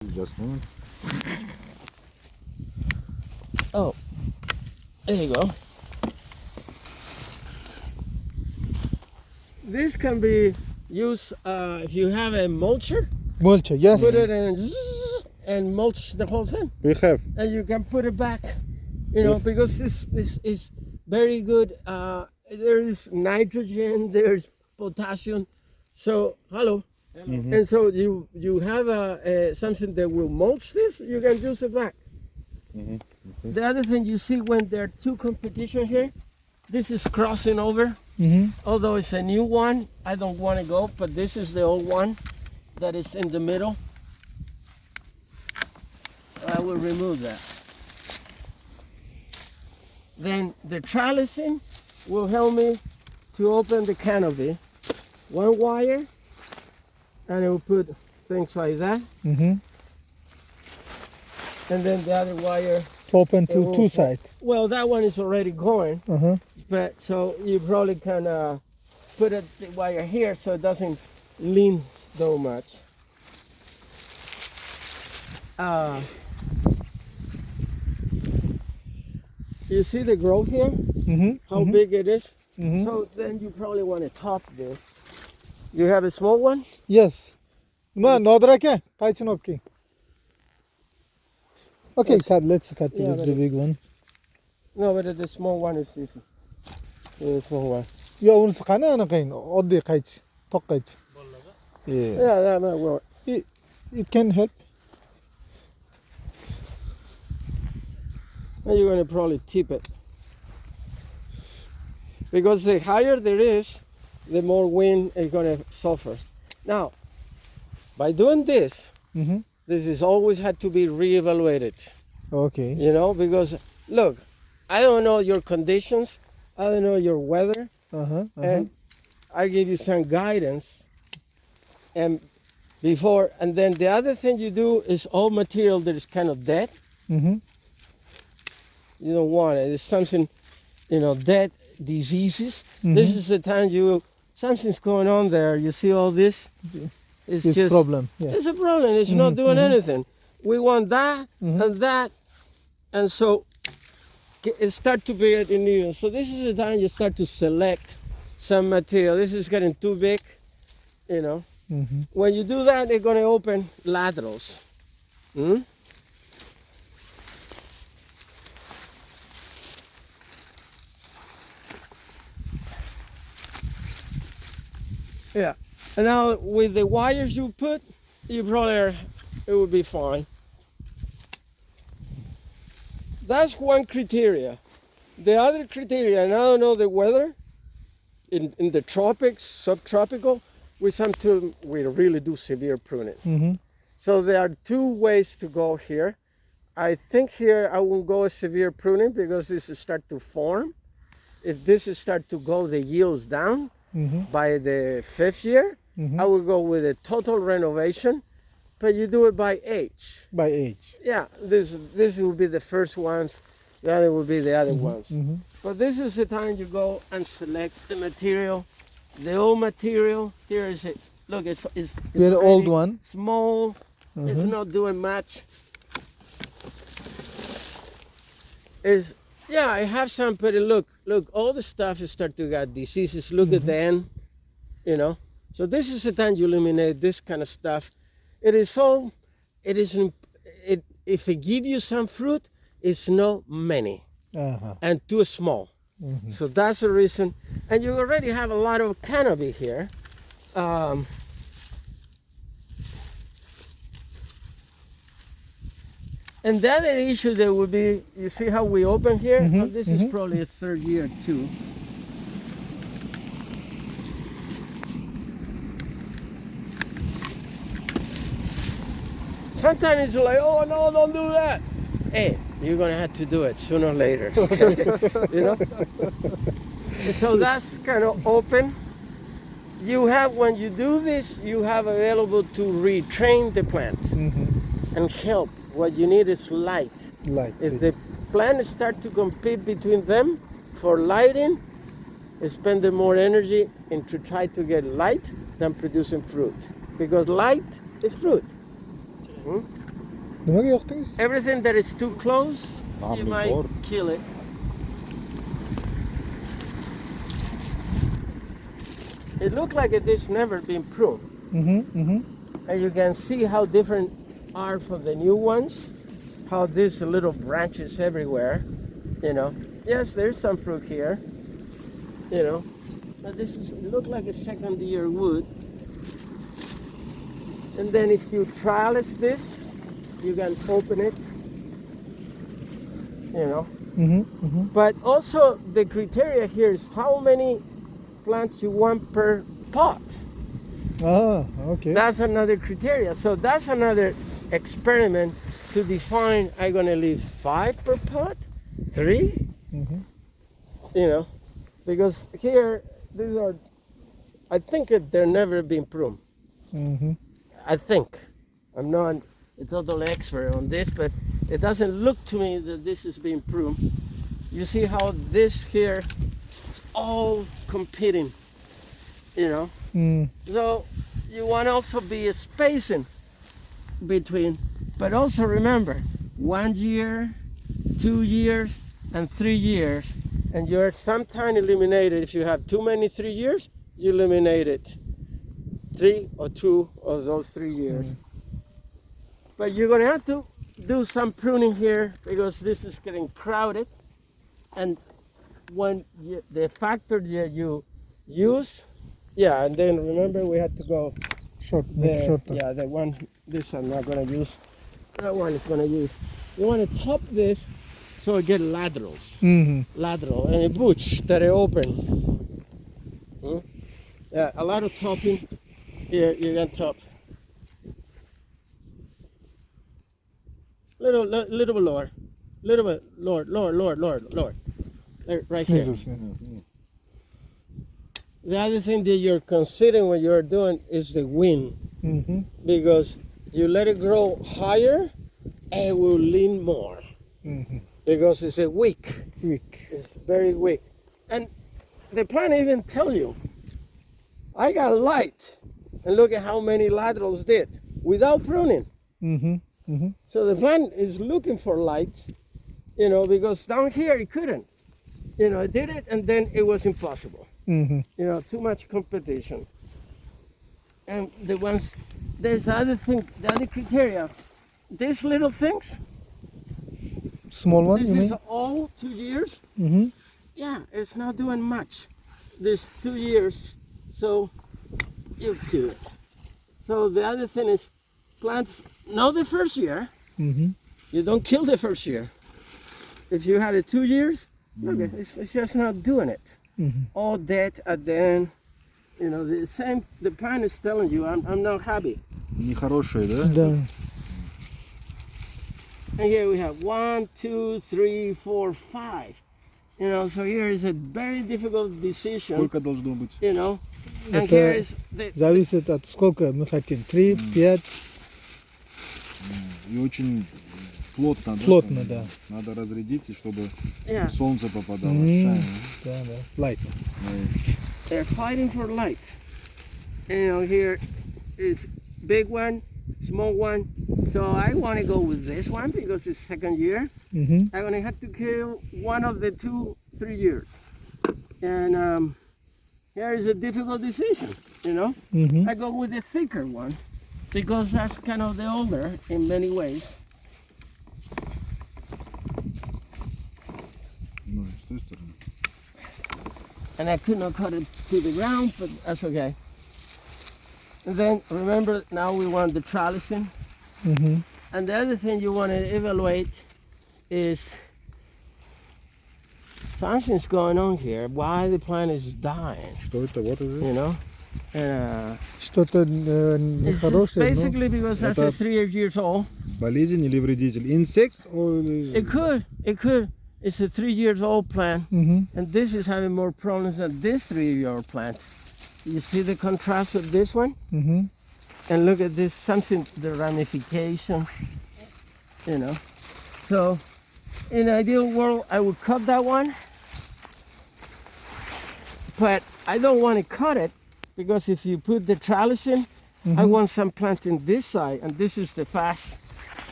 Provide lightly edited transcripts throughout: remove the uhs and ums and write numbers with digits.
Just a moment. Oh, there you go. This can be used if you have a mulcher. Mulcher, yes. Put it in and mulch the whole thing, We have. and you can put it back. You know, because this is very good. There is nitrogen, there's potassium. So hello. Mm-hmm. And so you have something that will mulch this. You can use it back. Mm-hmm. Okay. The other thing you see when there are two competition here, this is crossing over. Although it's a new one, I don't want to go, but this is the old one that is in the middle. I will remove that. Then the trellising will help me to open the canopy. One wire, and it will put things like that. And then the other wire. To open it to will- two sides. Well, that one is already going. But so you probably can put the wire here so it doesn't lean so much. You see the growth here? How big it is? So then you probably want to top this. You have a small one? Yes. Ma nodrake, okay. Okay, Yes. let's cut Yeah, the big one. No, but the small one is this. The small one. Yeah, unus kana anaqayn oddi qaych, toqqaych. Yeah. Yeah, that might work. It can help. Now you're going to probably tip it. Because the higher there is, the more wind is going to suffer. Now, by doing this, this is always had to be reevaluated. Okay. You know, because look, I don't know your conditions, I don't know your weather, and I give you some guidance. And before, and then the other thing you do is all material that is kind of dead. You don't want it. It's something, you know, dead, diseases. This is the time something's going on there. You see all this? It's This just problem. Yeah. It's a problem. It's not doing anything. We want that and that, and so it start to be uneven. So this is the time you start to select some material. This is getting too big, you know. When you do that, they're going to open laterals. Yeah. And now with the wires you put, it will be fine. That's one criteria. The other criteria, and I don't know the weather, in the tropics, subtropical, we really do severe pruning. So there are two ways to go here. I think here I won't go a severe pruning because this is start to form. If this is start to go the yields down by the 5th year, I will go with a total renovation, but you do it by age. By age. Yeah, this will be the first ones, the other will be the other ones. But this is the time you go and select the material. The old material, here is it. Look, it's The old really one. small, it's not doing much. Yeah, I have some, but look, all the stuff is start to get diseases. Look at the end, you know. So this is the time you eliminate this kind of stuff. If it give you some fruit, it's not many and too small. So that's the reason. And you already have a lot of canopy here. And the other issue that would be, you see how we open here? This is probably a 3rd year too. Sometimes it's like, oh no, don't do that. Hey, you're gonna have to do it sooner or later. You know? So that's kind of open. You have, when you do this, you have available to retrain the plant and help. What you need is light. If the plants start to compete between them for lighting, spending more energy in to try to get light than producing fruit. Because light is fruit. Nimaga yoqdingiz? Everything that is too close, you might Bor. kill it. It looked like it has never been pruned. And you can see how different are from the new ones. How these little branches everywhere, you know. Yes, there's some fruit here, you know. But this is look like a second year wood. And then if you trellis this, you can open it, you know. But also the criteria here is how many plants you want per pot. Ah, okay. That's another criteria. So that's another experiment to define. I'm gonna leave 5 per pot, 3, you know, because here these are. I think they're never been pruned. I think. I'm not a total expert on this, but it doesn't look to me that this is being pruned. You see how this here is all competing, you know? So you want to also be a spacing between, but also remember 1 year, 2 years, and 3 years, and you're sometimes eliminated. If you have too many 3 years, you eliminate it. 3 or 2 of those 3 years. But you're gonna have to do some pruning here because this is getting crowded. And when the factor that you use, yeah, and then remember we had to go Make shorter. yeah, the one, this I'm not gonna use. That one is gonna use. You wanna top this so it get laterals. Lateral and a butch that are open. Yeah, a lot of topping. Here, you can top. Little bit lower. Little bit lower. There, right here. The other thing that you're considering when you're doing is the wind. Because you let it grow higher, it will lean more. Because it's a weak. It's very weak. And the plant even tell you, I got light. And look at how many laterals did without pruning. So the plant is looking for light, you know, because down here it couldn't. You know, it did it and then it was impossible. You know, too much competition. And the ones, there's the other thing, the other criteria. These little things. Small one, This you is mean? all 2 years. Yeah, it's not doing much. This 2 years, so you do it. So the other thing is, plants, not the first year. You don't kill the first year. If you had it 2 years, look, it's just not doing it. All dead at the end. You know, the same, the plant is telling you, I'm not happy. Нехорошие, да? Да. And here we have 1, 2, 3, 4, 5. You know, so here is a very difficult decision. Сколько должно быть? You know, and Это here is the, зависит от сколько мы хотим. 3, 5. И очень плотно, да? Плотно, да. Надо разрядить, чтобы yeah, солнце попадало. Да. Light. they're fighting for light. You know, here is big one, small one. So I want to go with this one because it's second year. I'm going to have to kill one of the 2, 3 years. And here is a difficult decision, you know. I go with the thicker one because that's kind of the older in many ways. Ну, с той стороны. And I could not cut it to the ground, but that's okay. And then remember, now we want the trellising. And the other thing you want to evaluate is something's going on here. Why the plant is dying? Что это? Вот это? You know, and Что-то it's just нехорошее. basically because that's Это- 3 years old. Болезнь или вредитель? Insects or... It could. It's a 3 years old plant, and this is having more problems than this 3-year-old plant. You see the contrast with this one? And look at this, something, the ramification, you know. So, in an ideal world, I would cut that one, but I don't want to cut it because if you put the trellis in, I want some planting this side, and this is the fast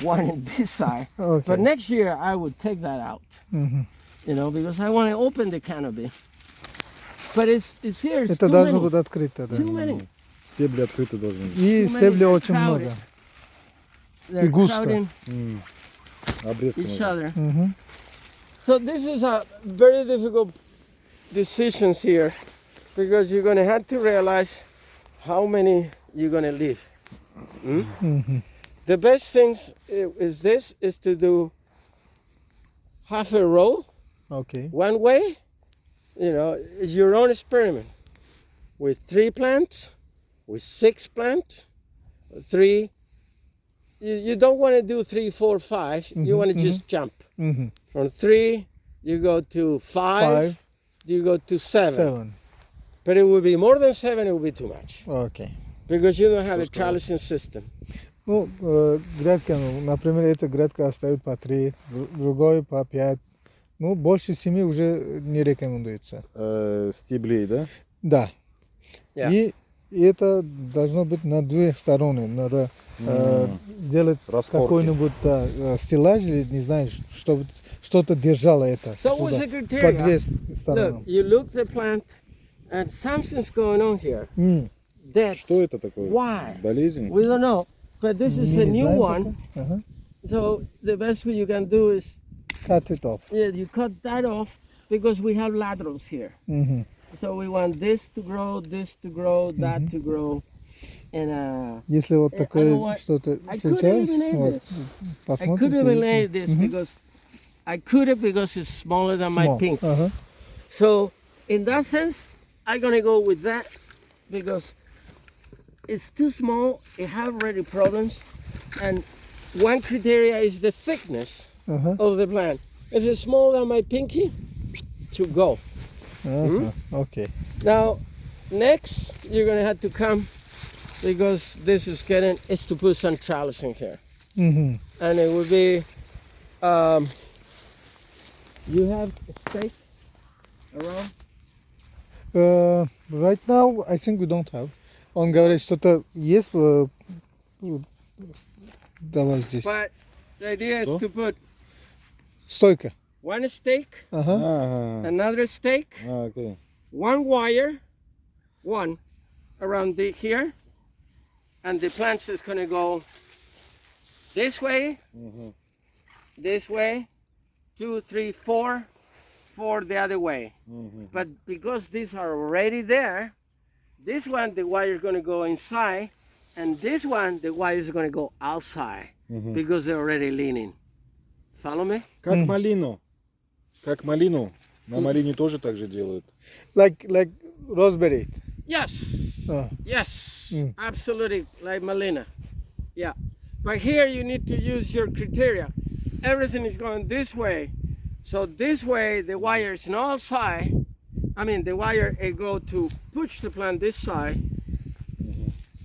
one in this side. Okay. But next year I would take that out, Мгм. you know, because I want to open the canopy. But it's here. It's Это too должно many. быть открыто, да. Too many. Стебли открыты должны быть. И Too many, стеблей they're очень много. crowded. They're густо. crowding Обрезка each нужна. other. Мгм. So this is a very difficult decisions here, because you're going to have to realize how many you're going to leave. Мгм. The best things is to do half a row Окей. one way. You know, it's your own experiment with 3 plants, with 6 plants, 3. You don't want to do 3, 4, 5. You want to just jump. Мгм. From 3, you go to 5, 5, you go to 7. 7. But it would be more than 7, it would be too much. Окей. Because you don't have a trellising system. Ну, грядка, ну, например, эта грядка оставит по 3, другой по 5. Ну, больше 7 уже не рекомендуется. Стеблей, да? Да. Yeah. И это должно быть на 2 стороны. Надо сделать Распорки. какой-нибудь стеллаж, или не знаю, чтобы что-то держало это. So what's сюда, the по criteria? 2 Look, сторонам. you look the plant, and something's going on here. That's Что это такое? why. Болезнь? We don't know. But this is a Не new знаем one. пока. Ага. So the best way you can do is, Cut it off. you cut that off, because we have laterals here. Мгм. So we want this to grow, that to grow. And Если вот I такое don't want- что-то I could сейчас, eliminate вот, this. I could посмотрите. eliminate this because I could it because it's smaller than my Small. pink. Ага. So in that sense, I'm gonna go with that because it's too small. It have already problems, and one criteria is the thickness Ага. of the plant. If it's smaller than my pinky, to go. Ага. Окей. Now, next you're gonna have to come because this is to put some trellis in here, Мгм. and it will be. You have a stake around. Right now, I think we don't have. Он говорит, что-то есть. Давай здесь. But the idea is to put Стойка. one stake, Ага. Ага. another stake, Окей. one wire, one around here, and the plants is gonna go this way, this way, 2, 3, 4, 4 the other way. But because these are already there, this one the wire is gonna go inside, and this one the wire is gonna go outside because they're already leaning. Follow me? Как малину. Как малину. На малине тоже так же делают. Like raspberry. Yes. Oh. Yes. Mm. Absolutely, like Malina. Yeah. But here you need to use your criteria. Everything is going this way. So this way the wire is on all side. I mean the wire it go to push the plant this side.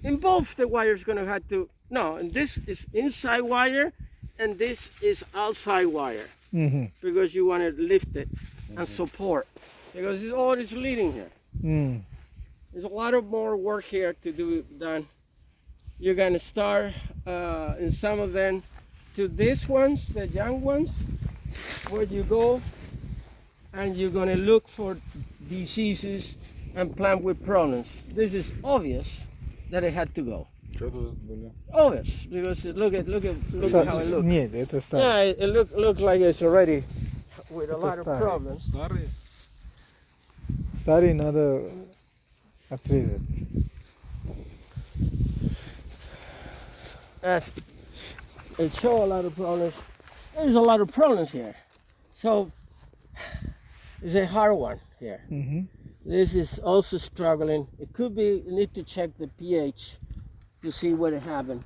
In both the wire is gonna have to and this is inside wire and this is outside wire Мгм. because you want to lift it and support because it's all is leading here. М. There's a lot of more work here to do done. You're gonna start in some of them to these ones, the young ones, where you go and you're gonna look for diseases and plant with problems. This is obvious that it had to go. Что тут были? Obvious because look how it looks. Нет, это старый. Yeah, it look like it's already with a lot of старый. problems. Старые? Старый надо отрезать. It show a lot of problems. There's a lot of problems here. So it's a hard one here. Мгм. This is also struggling. It could be, you need to check the pH to see what happened.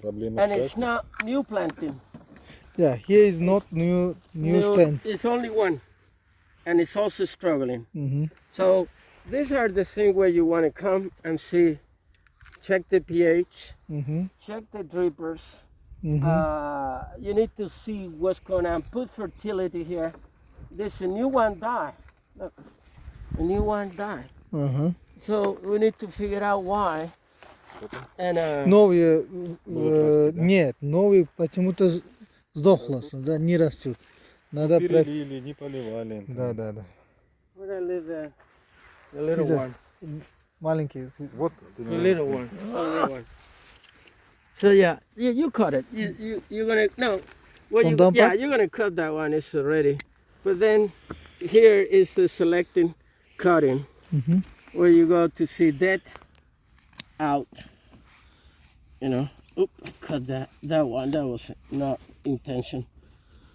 Проблемы And с it's качкой? not new planting. Yeah, here is not new stand. It's only one. And it's also struggling. Мгм. So these are the things where you want to come and see, check the pH, Мгм. check the drippers. Мгм. You need to see what's going on. Put fertility here. This a new one died. Look, a new one died. Ага. So we need to figure out why. Что-то? And Новые, Будут расти, да? нет, новые почему-то сдохло, да, не растет. Надо Перелили, не поливали. Да, да, да. where I live the little Caesar. one. Маленькие. Вот, ты, The наверное, little one. The little one. So yeah, you cut it. You're gonna no. Well, From you, down yeah, part? you're gonna cut that one. It's ready. But then here is the selecting cutting, Mhm. where you go to see that out. You know, oop, I cut that one. That was not intention.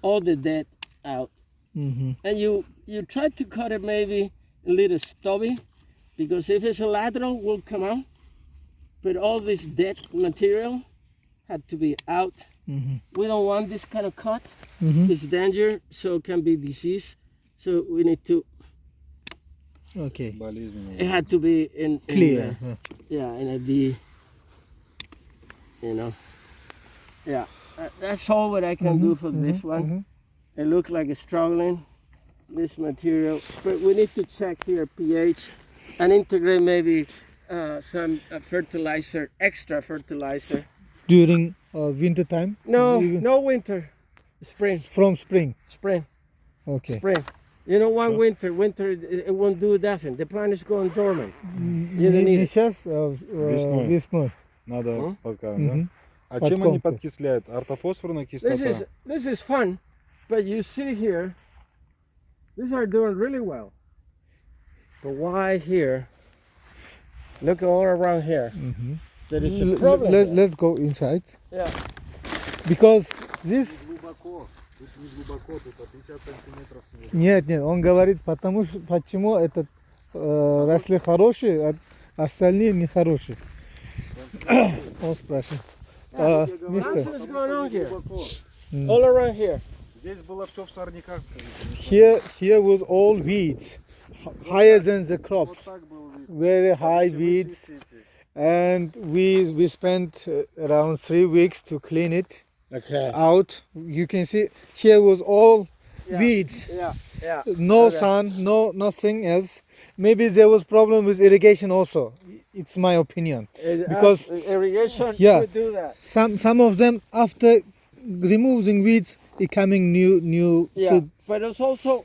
All the dead out, Mhm. and you try to cut it maybe a little stubby, because if it's a lateral, will come out. But all this dead material had to be out. Mhm. We don't want this kind of cut. Mhm. It's danger, so it can be disease. So we need to. Okay. болезненно. It had to be in Clear. yeah, in a D. You know. Yeah, that's all what I can do for this one. Mhm. It looked like it's struggling, this material, but we need to check here pH and integrate maybe some fertilizer, extra fertilizer. During winter time? No, You- no winter, spring, From spring. spring, Okay. spring. You know why Sure. winter it won't do nothing. The plant is going dormant. You don't Не need it. сейчас, Весной. весной. Надо подкармливать, да? Мгм. А чем они Подкормка. подкисляют? Ортофосфорная кислота? This is fun, but you see here, these are doing really well. But why here? Look all around here. There is a problem. Let's go inside. Yeah. Because this... Глубоко. Тут не глубоко, тут 50 сантиметров снизу. Нет, нет, он говорит, почему этот росли хорошие, а остальные нехорошие. Он спрашивает. What's Mister, going on here? Глубоко. All around here. Здесь было все в сорняках, скажите. here was all weeds, higher than the Вот crops, так был вид. very high Скажите, weeds, вычистите. and we spent around 3 weeks to clean it Okay. out. You can see here was all weeds. Yeah, yeah. No Okay. sun, no nothing else. Maybe there was problem with irrigation also. It's my opinion. Because irrigation yeah. could do that. some of them after removing weeds becoming new Yeah, food. but it's also,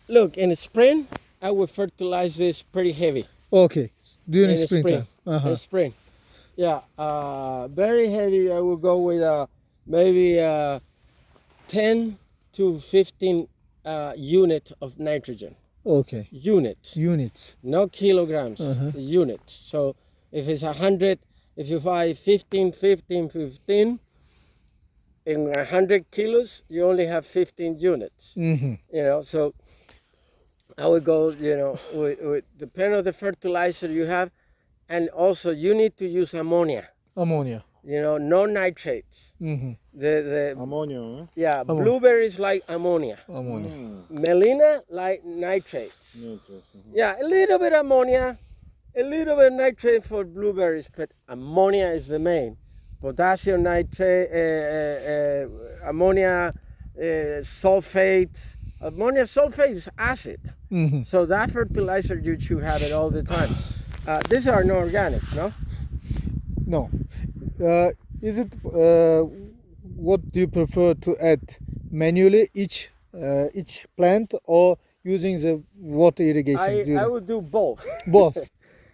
look, in the spring, I would fertilize this pretty heavy. Okay, during In the springtime. In spring. Yeah, very heavy. I would go with maybe 10 to 15 unit of nitrogen. Okay, Units, units. no kilograms, Uh-huh. units. So if it's 100, if you buy 15, in 100 kilos, you only have 15 units. Mhm. You know, so I would go, you know, with depend on the fertilizer you have, and also you need to use ammonia. Ammonia. You know, no nitrates. Mhm. The Аммониум, yeah, Ammonia. blueberries like ammonia. Ammonia. Melina like nitrates. Yeah, a little bit ammonia, a little bit nitrate for blueberries, but ammonia is the main. Potassium nitrate, ammonia sulfates. Ammonia sulfate is acid. Mhm. So that fertilizer, you should have it all the time. These are no organics, no? No. Is it what do you prefer to add manually each plant or using the water irrigation? I would do both. Both.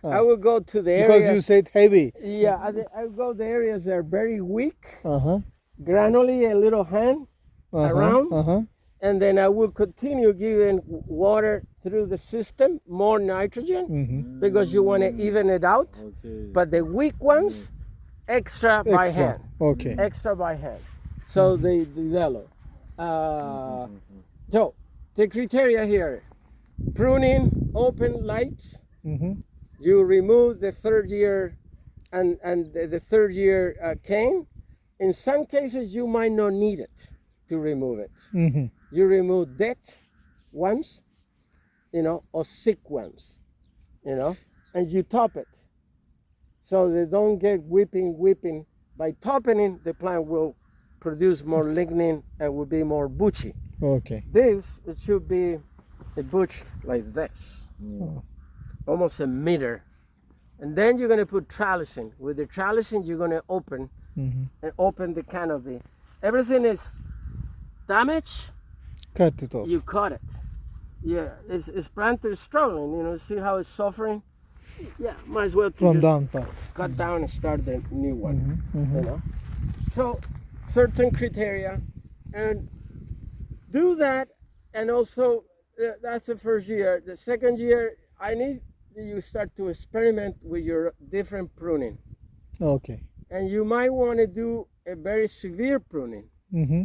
I would go to the Because areas. you said heavy. Yeah, I would go to the areas that are very weak, Uh-huh. granularly a little hand, around. Uh-huh. and then I will continue giving water through the system, more nitrogen, Mhm. because you want to even it out. окей. But the weak ones, extra by Extra. hand. Okay. Extra by hand. So they develop. So the criteria here: pruning, open lights. Mhm. You remove the third year, and the third year cane. In some cases, you might not need it to remove it. Mhm. You remove dead ones, you know, or sick ones, you know, and you top it. So they don't get whipping. By topping it, the plant will produce more lignin and will be more bushy. Okay. This, it should be a bush like this, Ну, almost a meter And then you're going to put trellising. With the trellising, you're going to open and open the canopy. Everything is damaged, Cut it off. you cut it. Yeah, it's plant is struggling, you know, see how it's suffering? Yeah, might as well to From just down part. cut down and start the new one, you know? So, certain criteria, and do that, and also, that's the first year. The second year, I need you start to experiment with your different pruning. Okay. And you might want to do a very severe pruning. Mm-hmm.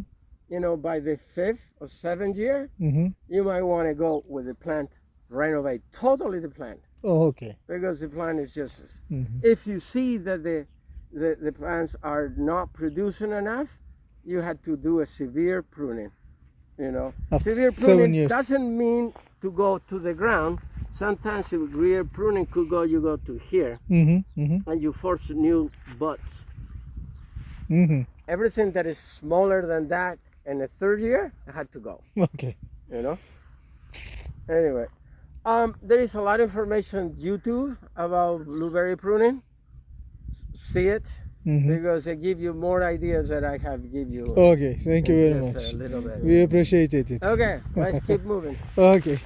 You know, by the 5th or 7th year, Mm-hmm. you might want to go with the plant, renovate totally the plant, Oh, okay. because the plant is just, Mm-hmm. if you see that the plants are not producing enough, you had to do a severe pruning, you know. After Severe 7 pruning years. doesn't mean to go to the ground. Sometimes severe pruning could go, you go to here, Mm-hmm. Mm-hmm. and you force new buds. Mm-hmm. Everything that is smaller than that in the 3rd year had to go, Okay. you know. Anyway, there is a lot of information on YouTube about blueberry pruning. See it, Mm-hmm. because they give you more ideas that I have give you. Okay. Thank you in very just much. A little bit. We appreciate it. Okay, let's keep moving. Okay.